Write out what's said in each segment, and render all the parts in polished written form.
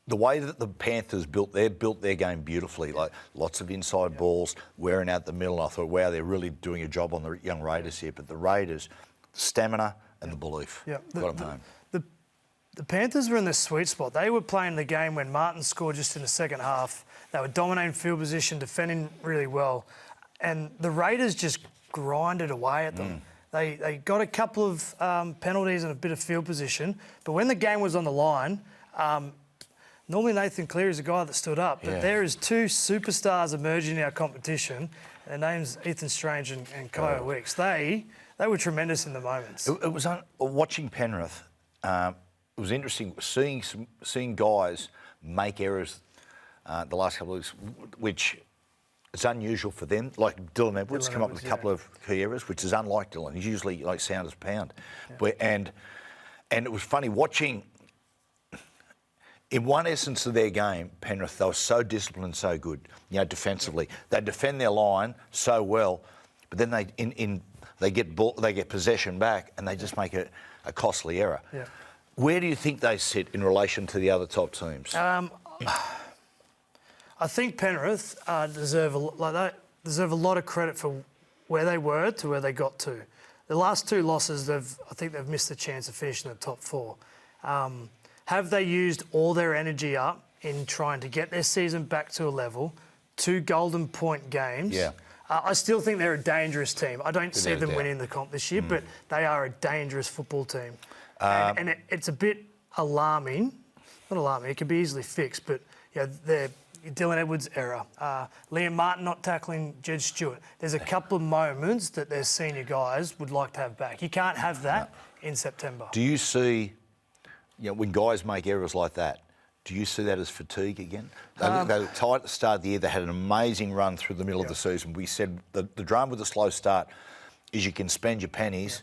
the way that the Panthers built their game beautifully, like lots of inside balls, wearing out the middle. I thought, wow, they're really doing a job on the young Raiders here. But the Raiders, stamina and the belief, got them home. The Panthers were in the sweet spot. They were playing the game when Martin scored just in the second half. They were dominating field position, defending really well. And the Raiders just grinded away at them. They got a couple of penalties and a bit of field position. But when the game was on the line, normally Nathan Cleary is a guy that stood up. But there is two superstars emerging in our competition. Their names Ethan Strange and Kyle Wicks. They were tremendous in the moments. It was watching Penrith. It was interesting seeing guys make errors the last couple of weeks, which is unusual for them. Like Dylan Edwards come up with a couple of key errors, which is unlike Dylan. He's usually like sound as pound. And it was funny watching. In one essence of their game, Penrith, they were so disciplined and so good, defensively. They defend their line so well, but then they get possession back and they just make a costly error. Yeah. Where do you think they sit in relation to the other top teams? I think Penrith deserve a lot of credit for where they were to where they got to. The last two losses, I think they've missed the chance of finishing the top four. Have they used all their energy up in trying to get their season back to a level? 2 golden point games. Yeah. I still think they're a dangerous team. I don't see them winning the comp this year, but they are a dangerous football team. And it's a bit alarming. Not alarming, it can be easily fixed, but they're Dylan Edwards' error. Liam Martin not tackling Jed Stewart. There's a couple of moments that their senior guys would like to have back. You can't have that in September. Do you see, when guys make errors like that, do you see that as fatigue again? They were tight at the start of the year. They had an amazing run through the middle of the season. We said the drama with a slow start is you can spend your pennies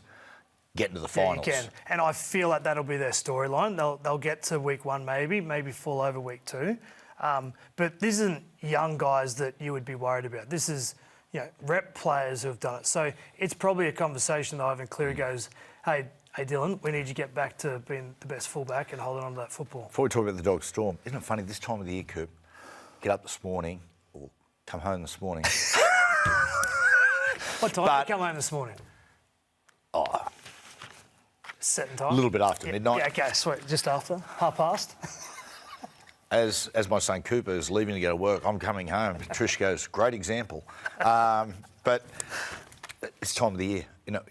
getting to the finals. Yeah, you can. And I feel like that'll be their storyline. They'll get to week 1 maybe fall over week 2. But this isn't young guys that you would be worried about. This is rep players who have done it. So it's probably a conversation that Ivan Cleary goes, hey Dylan, we need you to get back to being the best fullback and holding on to that football. Before we talk about the Dogs Storm, isn't it funny this time of the year, Coop, get up this morning or come home this morning. What time did you come home this morning? Setting time? A little bit after midnight. Yeah, okay, sweet. Just after? 1:30? As my son Cooper is leaving to go to work, I'm coming home. Trish goes, great example. But it's time of the year.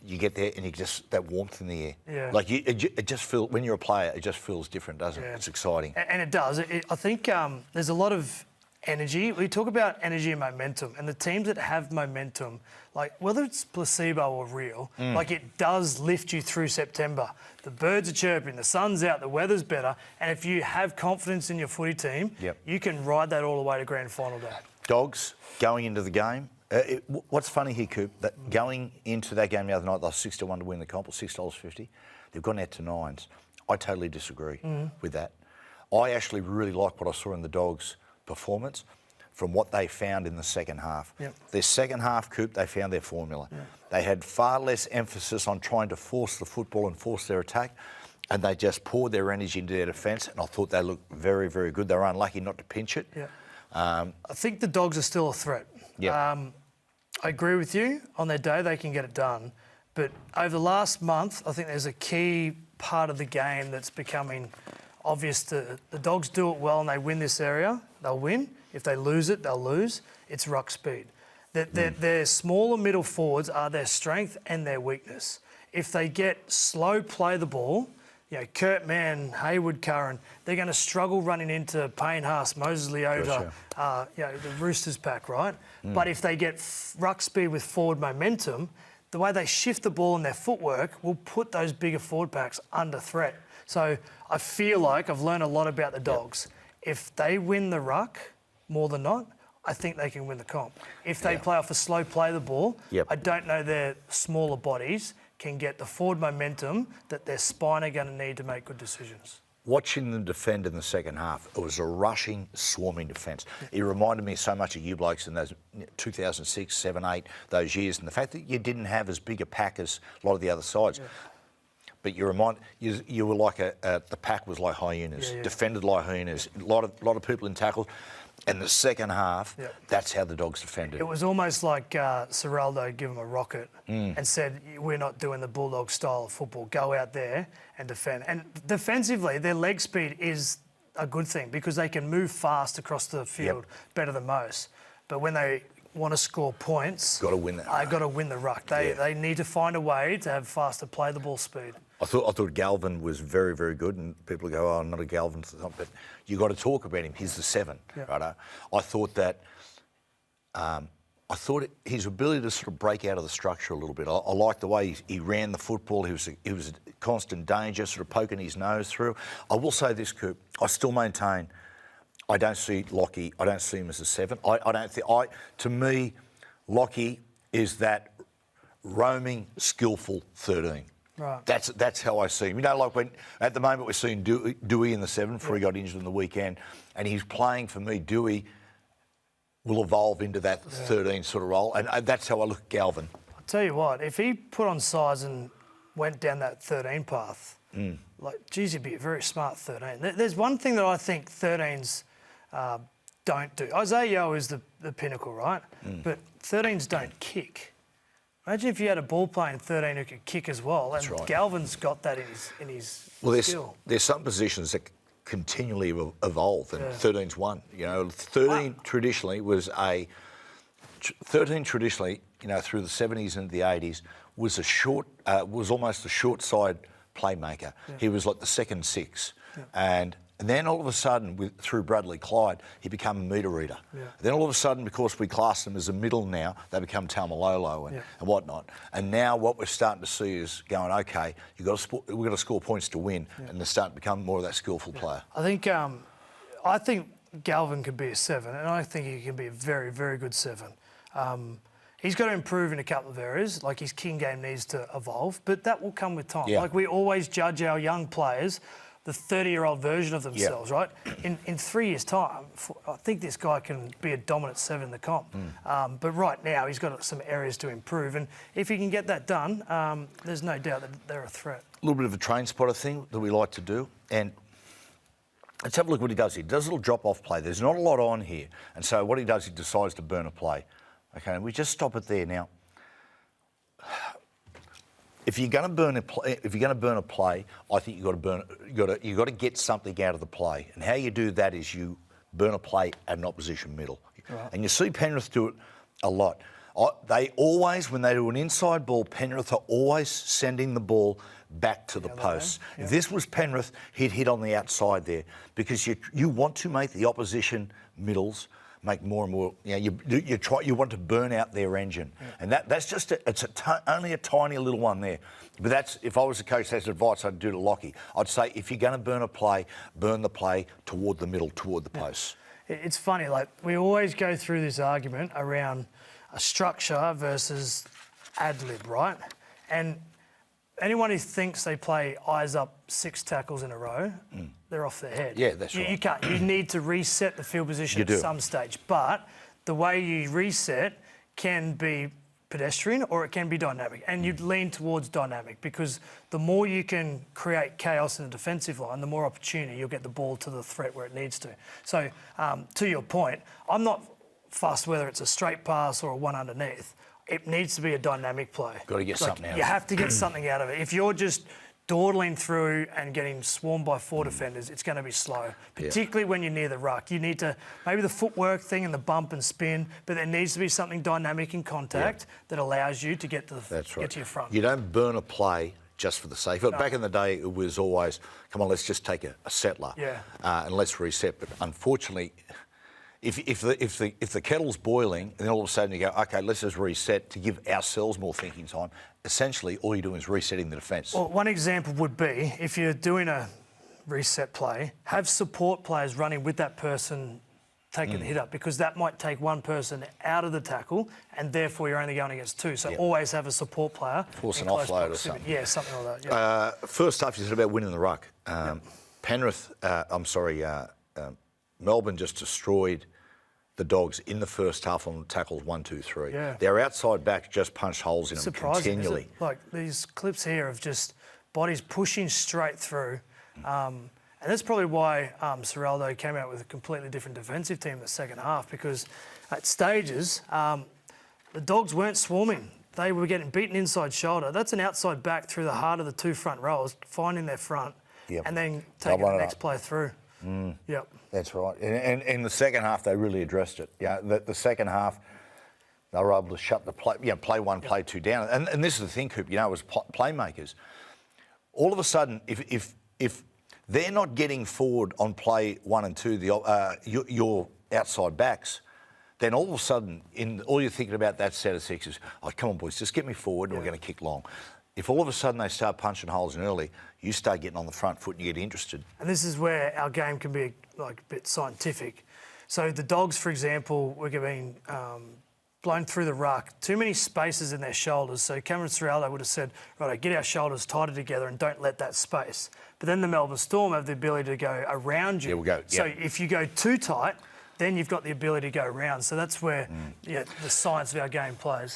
You get there and you just, that warmth in the air. Yeah. Like it just feels, when you're a player, it just feels different, doesn't it? It's exciting. And it does. I think there's a lot of energy. We talk about energy and momentum, and the teams that have momentum, like whether it's placebo or real, like it does lift you through September. The birds are chirping, the sun's out, the weather's better, and if you have confidence in your footy team, you can ride that all the way to grand final day. Dogs going into the game. What's funny here, Coop, that going into that game the other night, they were 6-1 to win the comp, or $6.50. They've gone out to 9s. I totally disagree with that. I actually really like what I saw in the Dogs' performance from what they found in the second half. Their second half, Coop, they found their formula. They had far less emphasis on trying to force the football and force their attack, and they just poured their energy into their defence, and I thought they looked very, very good. They were unlucky not to pinch it. I think the Dogs are still a threat. I agree with you. On their day, they can get it done. But over the last month, I think there's a key part of the game that's becoming obvious. The Dogs do it well and they win this area, they'll win. If they lose it, they'll lose. It's ruck speed. Their smaller middle forwards are their strength and their weakness. If they get slow play the ball, Kurt Mann, Hayward Curran, they're going to struggle running into Payne Haas, Moses Leota, the Roosters pack, right? But if they get ruck speed with forward momentum, the way they shift the ball and their footwork will put those bigger forward packs under threat. So I feel like I've learned a lot about the Dogs. If they win the ruck, more than not, I think they can win the comp. If they play off a slow play the ball, I don't know their smaller bodies can get the forward momentum that their spine are going to need to make good decisions. Watching them defend in the second half, it was a rushing, swarming defence. It reminded me so much of you blokes in those 2006, 7, 8, those years, and the fact that you didn't have as big a pack as a lot of the other sides. but you were like the pack was like hyenas, defended like hyenas. A lot of people in tackles. And the second half, that's how the Dogs defended. It was almost like Serraldo gave him a rocket and said, we're not doing the Bulldog style of football. Go out there and defend. And defensively, their leg speed is a good thing because they can move fast across the field better than most. But when they want to score points, got to win that. Got to win the ruck. They need to find a way to have faster play the ball speed. I thought Galvin was very, very good, and people go, "Oh, I'm not a Galvin," but you got to talk about him. He's the 7, right? I thought that. His ability to sort of break out of the structure a little bit. I liked the way he ran the football. He was a constant danger, sort of poking his nose through. I will say this, Coop. I still maintain. I don't see Lockie. I don't see him as a 7. I don't think. To me, Lockie is that roaming, skillful 13. Right. That's how I see him. You know, like when at the moment we're seeing Dewey in the 7 before he got injured in the weekend, and he's playing for me. Dewey will evolve into that 13 sort of role, and that's how I look at Galvin. I'll tell you what, if he put on size and went down that 13 path, like, geez, he'd be a very smart 13. There's one thing that I think 13s don't do. Isaiah Yeo is the pinnacle, right? But 13s don't kick. Imagine if you had a ball playing 13 who could kick as well. And right. Galvin's got that in his skill. There's some positions that continually evolve, and 13's one. You know, 13 traditionally was a... 13 traditionally, you know, through the 70s and the 80s, was was almost a short side playmaker. He was like the second 6. And then all of a sudden, through Bradley Clyde, he became a meter reader. Then all of a sudden, because we class them as a middle now, they become Taumalolo and whatnot. And now what we're starting to see is going, okay, we've got to score points to win, and they're starting to become more of that skillful player. I think Galvin could be a 7, and I think he can be a very, very good 7. He's got to improve in a couple of areas, like his king game needs to evolve, but that will come with time. Like we always judge our young players, the 30-year-old version of themselves, right? In 3 years' time, I think this guy can be a dominant 7 in the comp. But right now, he's got some areas to improve. And if he can get that done, there's no doubt that they're a threat. A little bit of a train spotter thing that we like to do. And let's have a look at what he does. He does a little drop-off play. There's not a lot on here. And so what he does, he decides to burn a play. Okay, and we just stop it there now. If you're going to burn a play, I think you've got to get something out of the play. And how you do that is you burn a play at an opposition middle. Right. And you see Penrith do it a lot. They always, when they do an inside ball, Penrith are always sending the ball back to the post. If this was Penrith, he'd hit on the outside there, because you want to make the opposition middles make more and more. You know, you want to burn out their engine, and that's just only a tiny little one there. But that's, if I was a coach, that's advice I'd do to Lockie. I'd say if you're going to burn a play, burn the play toward the middle, toward the post. It's funny, like we always go through this argument around a structure versus ad lib, right? And anyone who thinks they play eyes up 6 tackles in a row, they're off their head. Yeah, that's right. You can't. You need to reset the field position at some stage. But the way you reset can be pedestrian or it can be dynamic. And you'd lean towards dynamic, because the more you can create chaos in the defensive line, the more opportunity you'll get the ball to the threat where it needs to. So, to your point, I'm not fussed whether it's a straight pass or a one underneath. It needs to be a dynamic play. Got to get something out of it. You have to get something out of it. If you're just dawdling through and getting swarmed by 4 defenders, it's going to be slow, particularly when you're near the ruck. You need to, maybe the footwork thing and the bump and spin, but there needs to be something dynamic in contact that allows you to get to get to your front. You don't burn a play just for the sake of it. Back in the day, it was always, come on, let's just take a settler and let's reset. But unfortunately, if the kettle's boiling, and then all of a sudden you go, okay, let's just reset to give ourselves more thinking time, essentially all you're doing is resetting the defence. Well, one example would be, if you're doing a reset play, have support players running with that person taking the hit up, because that might take one person out of the tackle, and therefore you're only going against 2. So always have a support player. Force an offload or something. Yeah, something like that. First up, you said about winning the ruck. Melbourne just destroyed the Dogs in the first half on tackles 1, 2, 3. Yeah. Their outside back just punched holes in them continually. Like these clips here of just bodies pushing straight through. And that's probably why Serraldo came out with a completely different defensive team in the second half, because at stages, the Dogs weren't swarming. They were getting beaten inside shoulder. That's an outside back through the heart of the two front rows, finding their front, and then taking the next play through. Yep. That's right. And in the second half, they really addressed it. Yeah, the second half, they were able to shut the play, play one, play two down. And this is the thing, Coop, as playmakers, all of a sudden, if they're not getting forward on play 1 and 2, your outside backs, then all of a sudden, all you're thinking about that set of six is, oh, come on, boys, just get me forward and we're going to kick long. If all of a sudden they start punching holes in early, you start getting on the front foot and you get interested. And this is where our game can be like a bit scientific. So the Dogs, for example, were getting blown through the ruck, too many spaces in their shoulders. So Cameron Serraldo would have said, right, get our shoulders tighter together and don't let that space. But then the Melbourne Storm have the ability to go around you. Yeah, we'll go. So if you go too tight, then you've got the ability to go around. So that's where the science of our game plays.